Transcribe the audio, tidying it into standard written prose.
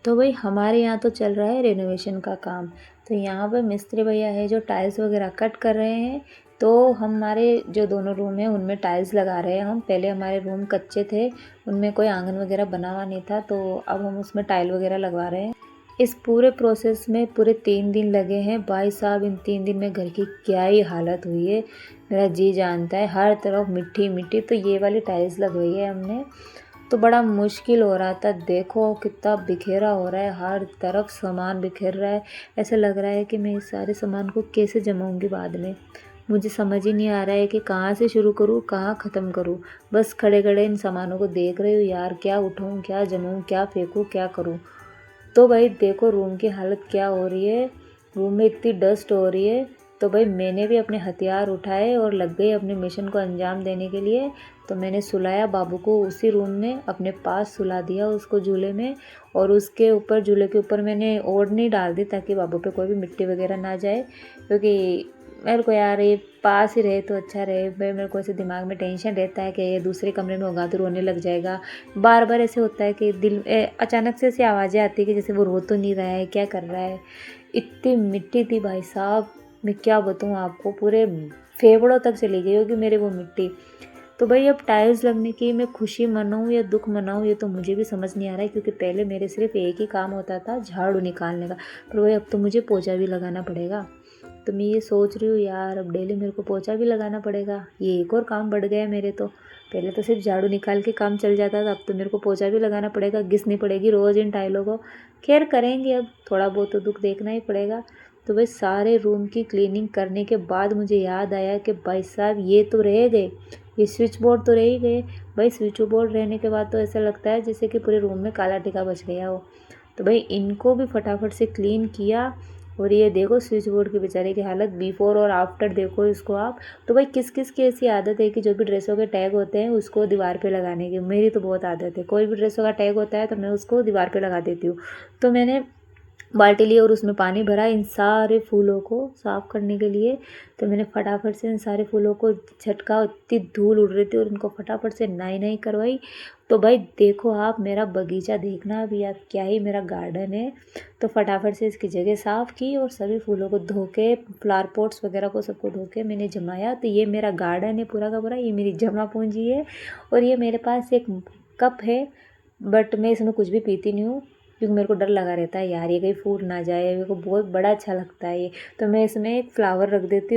तो भाई हमारे यहाँ तो चल रहा है रेनोवेशन का काम। तो यहाँ पे मिस्त्री भैया है जो टाइल्स वगैरह कट कर रहे हैं। तो हमारे जो दोनों रूम है उनमें टाइल्स लगा रहे हैं हम। पहले हमारे रूम कच्चे थे, उनमें कोई आंगन वगैरह बना हुआ नहीं था, तो अब हम उसमें टाइल वगैरह लगवा रहे हैं। इस पूरे प्रोसेस में पूरे 3 दिन लगे हैं भाई साहब। इन 3 दिन में घर की क्या ही हालत हुई है, मेरा जी जानता है। हर तरफ मिट्टी मिट्टी। तो ये वाली टाइल्स लगवाई है हमने, तो बड़ा मुश्किल हो रहा था। देखो कितना बिखेरा हो रहा है, हर तरफ सामान बिखेर रहा है। ऐसा लग रहा है कि मैं इस सारे सामान को कैसे जमाऊंगी बाद में। मुझे समझ ही नहीं आ रहा है कि कहाँ से शुरू करूँ कहाँ ख़त्म करूँ। बस खड़े खड़े इन सामानों को देख रही हूँ यार, क्या उठाऊँ क्या जमाऊँ क्या फेंकूँ क्या करूँ। तो भाई देखो रूम की हालत क्या हो रही है, रूम में इतनी डस्ट हो रही है। तो भाई मैंने भी अपने हथियार उठाए और लग गई अपने मिशन को अंजाम देने के लिए। तो मैंने सुलाया बाबू को उसी रूम में, अपने पास सुला दिया उसको झूले में। और उसके ऊपर झूले के ऊपर मैंने ओढ़नी डाल दी ताकि बाबू पे कोई भी मिट्टी वगैरह ना जाए। क्योंकि मेरे को यार ये पास ही रहे तो अच्छा रहे। मेरे को ऐसे दिमाग में टेंशन रहता है कि ये दूसरे कमरे में होगा तो रोने लग जाएगा। बार बार ऐसे होता है कि दिल अचानक से ऐसी आवाज़ें आती है कि जैसे वो रो तो नहीं रहा है, क्या कर रहा है। इतनी मिट्टी थी भाई साहब, मैं क्या बताऊँ आपको, पूरे फेफड़ों तक चली गई होगी मेरे वो मिट्टी। तो भाई अब टाइल्स लगने की मैं खुशी मनाऊँ या दुख मनाऊँ ये तो मुझे भी समझ नहीं आ रहा है। क्योंकि पहले मेरे सिर्फ एक ही काम होता था, झाड़ू निकालने का। पर भाई अब तो मुझे पोछा भी लगाना पड़ेगा। तो मैं ये सोच रही हूँ यार, अब डेली मेरे को पोछा भी लगाना पड़ेगा। ये एक और काम बढ़ गया है मेरे तो। पहले तो सिर्फ झाड़ू निकाल के काम चल जाता था, अब तो मेरे को पोछा भी लगाना पड़ेगा, घिसनी पड़ेगी रोज़ इन टाइलों को। खैर करेंगे, अब थोड़ा बहुत तो दुख देखना ही पड़ेगा। तो भाई सारे रूम की क्लीनिंग करने के बाद मुझे याद आया कि भाई साहब ये तो रह गए, ये स्विच बोर्ड तो रह ही गए। भाई स्विच बोर्ड रहने के बाद तो ऐसा लगता है जैसे कि पूरे रूम में काला टीका बच गया हो। तो भाई इनको भी फटाफट से क्लीन किया। और ये देखो स्विच बोर्ड के बेचारे की हालत, बिफोर और आफ्टर देखो इसको आप। तो भाई किस किस की ऐसी आदत है कि जो भी ड्रेसों के टैग होते हैं उसको दीवार पे लगाने की। मेरी तो बहुत आदत है, कोई भी ड्रेसों का टैग होता है तो मैं उसको दीवार पे लगा देती हूँ। तो मैंने बाल्टी ली और उसमें पानी भरा इन सारे फूलों को साफ़ करने के लिए। तो मैंने फटाफट से इन सारे फूलों को झटका, इतनी धूल उड़ रही थी, और इनको फटाफट से नाई नाई करवाई। तो भाई देखो आप मेरा बगीचा देखना अभी आप, क्या ही मेरा गार्डन है। तो फटाफट से इसकी जगह साफ़ की और सभी फूलों को धो के, फ्लावर पॉट्स वगैरह को सबको धो के मैंने जमाया। तो ये मेरा गार्डन है पूरा का पूरा, ये मेरी जमा पूंजी है। और ये मेरे पास एक कप है, बट मैं इसमें कुछ भी पीती नहीं हूँ। क्योंकि मेरे को डर लगा रहता है यार ये कहीं फूट ना जाए, मेरे को बहुत बड़ा अच्छा लगता है ये। तो मैं इसमें एक फ्लावर रख देती हूँ।